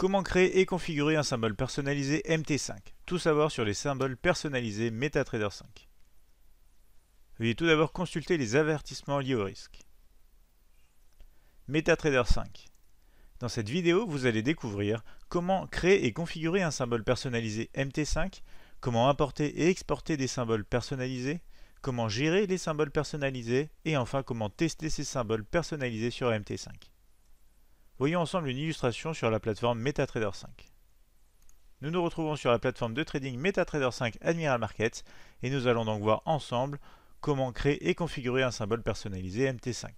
Comment créer et configurer un symbole personnalisé MT5? Tout savoir sur les symboles personnalisés MetaTrader 5. Veuillez tout d'abord consulter les avertissements liés au risque. MetaTrader 5. Dans cette vidéo, vous allez découvrir comment créer et configurer un symbole personnalisé MT5, comment importer et exporter des symboles personnalisés, comment gérer les symboles personnalisés et enfin comment tester ces symboles personnalisés sur MT5. Voyons ensemble une illustration sur la plateforme MetaTrader 5. Nous nous retrouvons sur la plateforme de trading MetaTrader 5 Admiral Markets et nous allons donc voir ensemble comment créer et configurer un symbole personnalisé MT5.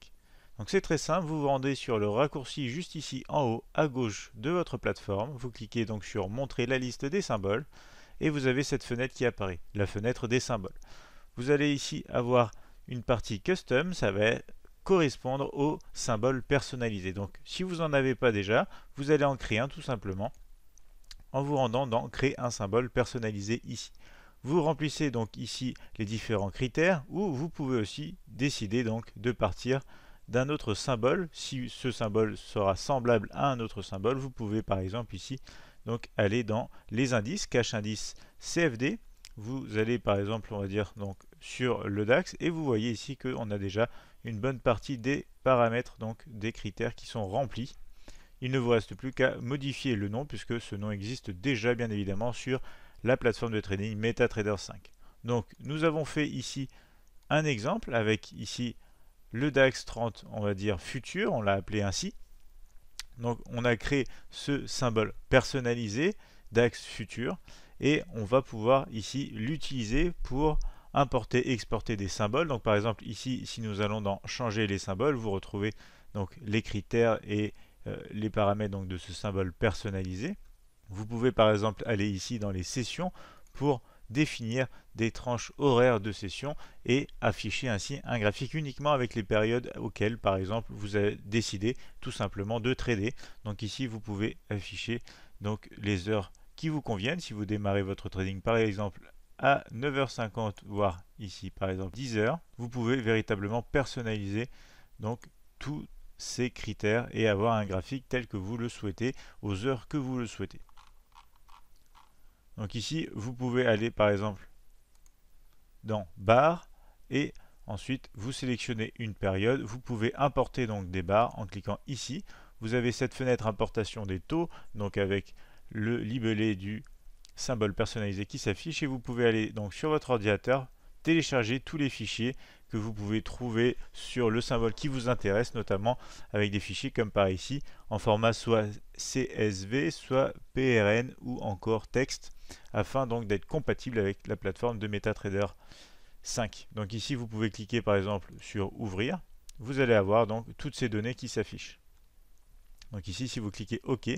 Donc c'est très simple, vous vous rendez sur le raccourci juste ici en haut à gauche de votre plateforme, vous cliquez donc sur montrer la liste des symboles et vous avez cette fenêtre qui apparaît, la fenêtre des symboles. Vous allez ici avoir une partie custom, ça va correspondre au symbole personnalisé. Donc si vous n'en avez pas déjà, vous allez en créer un tout simplement en vous rendant dans créer un symbole personnalisé ici. Vous remplissez donc ici les différents critères ou vous pouvez aussi décider donc de partir d'un autre symbole. Si ce symbole sera semblable à un autre symbole, vous pouvez par exemple ici donc aller dans les indices, cache indice CFD. Vous allez par exemple, on va dire donc sur le DAX et vous voyez ici qu'on a déjà une bonne partie des paramètres, donc des critères qui sont remplis. Il ne vous reste plus qu'à modifier le nom puisque ce nom existe déjà bien évidemment sur la plateforme de trading MetaTrader 5. Donc nous avons fait ici un exemple avec ici le DAX 30, on va dire futur, on l'a appelé ainsi. Donc on a créé ce symbole personnalisé DAX futur et on va pouvoir ici l'utiliser pour importer et exporter des symboles. Donc par exemple ici, si nous allons dans changer les symboles, vous retrouvez donc les critères et les paramètres donc, de ce symbole personnalisé. Vous pouvez par exemple aller ici dans les sessions pour définir des tranches horaires de session et afficher ainsi un graphique uniquement avec les périodes auxquelles par exemple vous avez décidé tout simplement de trader. Donc ici vous pouvez afficher donc les heures qui vous conviennent. Si vous démarrez votre trading par exemple à 9h50 voire ici par exemple 10h, vous pouvez véritablement personnaliser donc tout ces critères et avoir un graphique tel que vous le souhaitez aux heures que vous le souhaitez. Donc ici, vous pouvez aller par exemple dans barres et ensuite vous sélectionnez une période. Vous pouvez importer donc des barres en cliquant ici. Vous avez cette fenêtre importation des taux, donc avec le libellé du symbole personnalisé qui s'affiche et vous pouvez aller donc sur votre ordinateur télécharger tous les fichiers que vous pouvez trouver sur le symbole qui vous intéresse, notamment avec des fichiers comme par ici en format soit CSV, soit PRN ou encore texte, afin donc d'être compatible avec la plateforme de MetaTrader 5. Donc ici vous pouvez cliquer par exemple sur ouvrir, vous allez avoir donc toutes ces données qui s'affichent. Donc ici, si vous cliquez OK,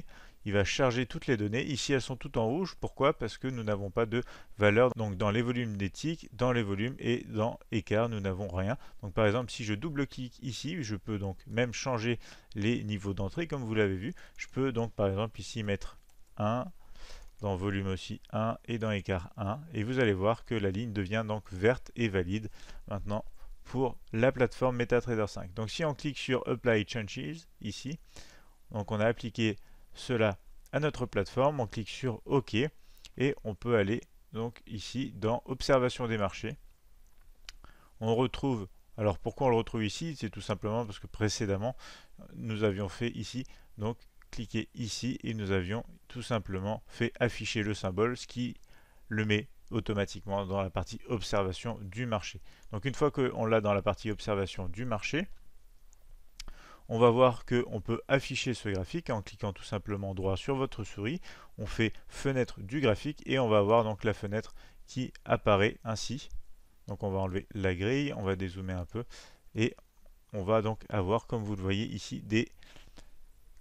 il va charger toutes les données. Ici, elles sont toutes en rouge. Pourquoi? Parce que nous n'avons pas de valeur. Donc dans les volumes des ticks, dans les volumes et dans écart, nous n'avons rien. Donc par exemple, si je double-clique ici, je peux donc même changer les niveaux d'entrée comme vous l'avez vu. Je peux donc par exemple ici mettre 1, dans volume aussi 1 et dans écart 1. Et vous allez voir que la ligne devient donc verte et valide maintenant pour la plateforme MetaTrader 5. Donc si on clique sur Apply Changes ici, donc on a appliqué cela à notre plateforme, on clique sur OK et on peut aller donc ici dans Observation des marchés. On retrouve, alors pourquoi on le retrouve ici? C'est tout simplement parce que précédemment nous avions fait ici, donc cliquer ici et nous avions tout simplement fait afficher le symbole, ce qui le met automatiquement dans la partie Observation du marché. Donc une fois qu'on l'a dans la partie Observation du marché, on va voir qu'on peut afficher ce graphique en cliquant tout simplement droit sur votre souris. On fait fenêtre du graphique et on va avoir donc la fenêtre qui apparaît ainsi. Donc on va enlever la grille, on va dézoomer un peu et on va donc avoir, comme vous le voyez ici, des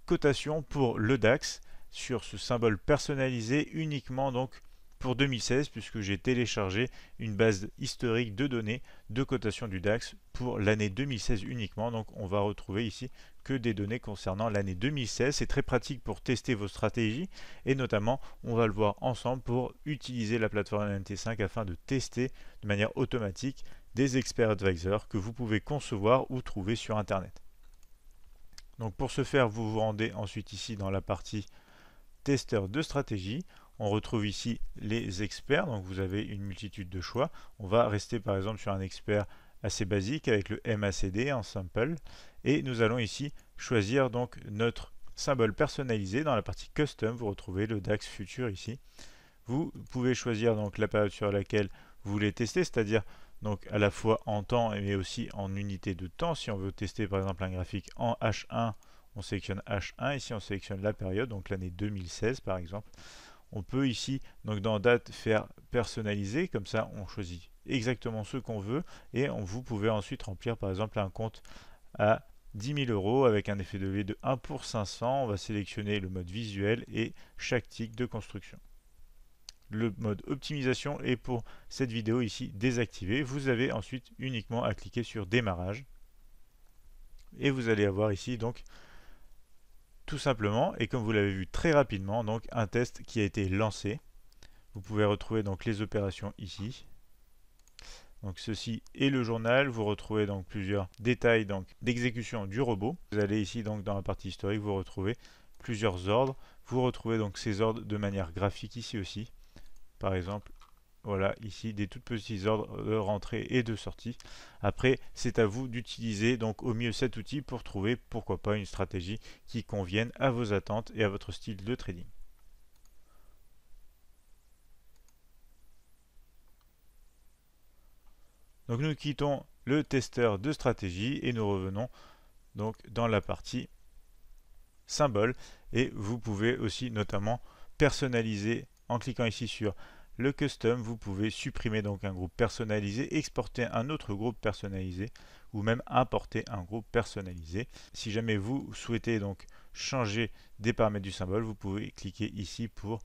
cotations pour le DAX sur ce symbole personnalisé uniquement donc pour 2016 puisque j'ai téléchargé une base historique de données de cotation du DAX pour l'année 2016 uniquement. Donc on va retrouver ici que des données concernant l'année 2016. C'est très pratique pour tester vos stratégies et notamment on va le voir ensemble pour utiliser la plateforme MT5 afin de tester de manière automatique des experts advisors que vous pouvez concevoir ou trouver sur internet. Donc pour ce faire, vous vous rendez ensuite ici dans la partie testeur de stratégie. On retrouve ici les experts, donc vous avez une multitude de choix. On va rester par exemple sur un expert assez basique avec le MACD en simple, et nous allons ici choisir donc notre symbole personnalisé. Dans la partie custom, vous retrouvez le DAX Future ici. Vous pouvez choisir donc la période sur laquelle vous voulez tester, c'est-à-dire donc à la fois en temps mais aussi en unité de temps. Si on veut tester par exemple un graphique en H1, on sélectionne H1, ici on sélectionne la période, donc l'année 2016 par exemple. On peut ici, donc dans date, faire personnaliser, comme ça on choisit exactement ce qu'on veut, et vous pouvez ensuite remplir par exemple un compte à 10 000 € avec un effet de levier de 1 pour 500. On va sélectionner le mode visuel et chaque tic de construction. Le mode optimisation est pour cette vidéo ici désactivé. Vous avez ensuite uniquement à cliquer sur démarrage et vous allez avoir ici donc tout simplement, et comme vous l'avez vu très rapidement, donc un test qui a été lancé. Vous pouvez retrouver donc les opérations ici. Donc ceci est le journal. Vous retrouvez donc plusieurs détails d'exécution du robot. Vous allez ici donc dans la partie historique, vous retrouvez plusieurs ordres. Vous retrouvez donc ces ordres de manière graphique ici aussi. Par exemple, voilà ici des tout petits ordres de rentrée et de sortie. Après, c'est à vous d'utiliser donc au mieux cet outil pour trouver pourquoi pas une stratégie qui convienne à vos attentes et à votre style de trading. Donc nous quittons le testeur de stratégie et nous revenons donc dans la partie symbole, et vous pouvez aussi notamment personnaliser en cliquant ici sur le custom. Vous pouvez supprimer donc un groupe personnalisé, exporter un autre groupe personnalisé ou même importer un groupe personnalisé. Si jamais vous souhaitez donc changer des paramètres du symbole, vous pouvez cliquer ici pour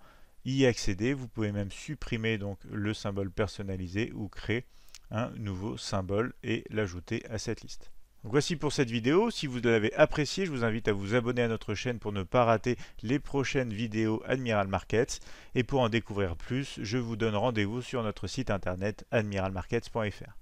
y accéder. Vous pouvez même supprimer donc le symbole personnalisé ou créer un nouveau symbole et l'ajouter à cette liste. Donc voici pour cette vidéo. Si vous l'avez appréciée, je vous invite à vous abonner à notre chaîne pour ne pas rater les prochaines vidéos Admiral Markets. Et pour en découvrir plus, je vous donne rendez-vous sur notre site internet admiralmarkets.fr.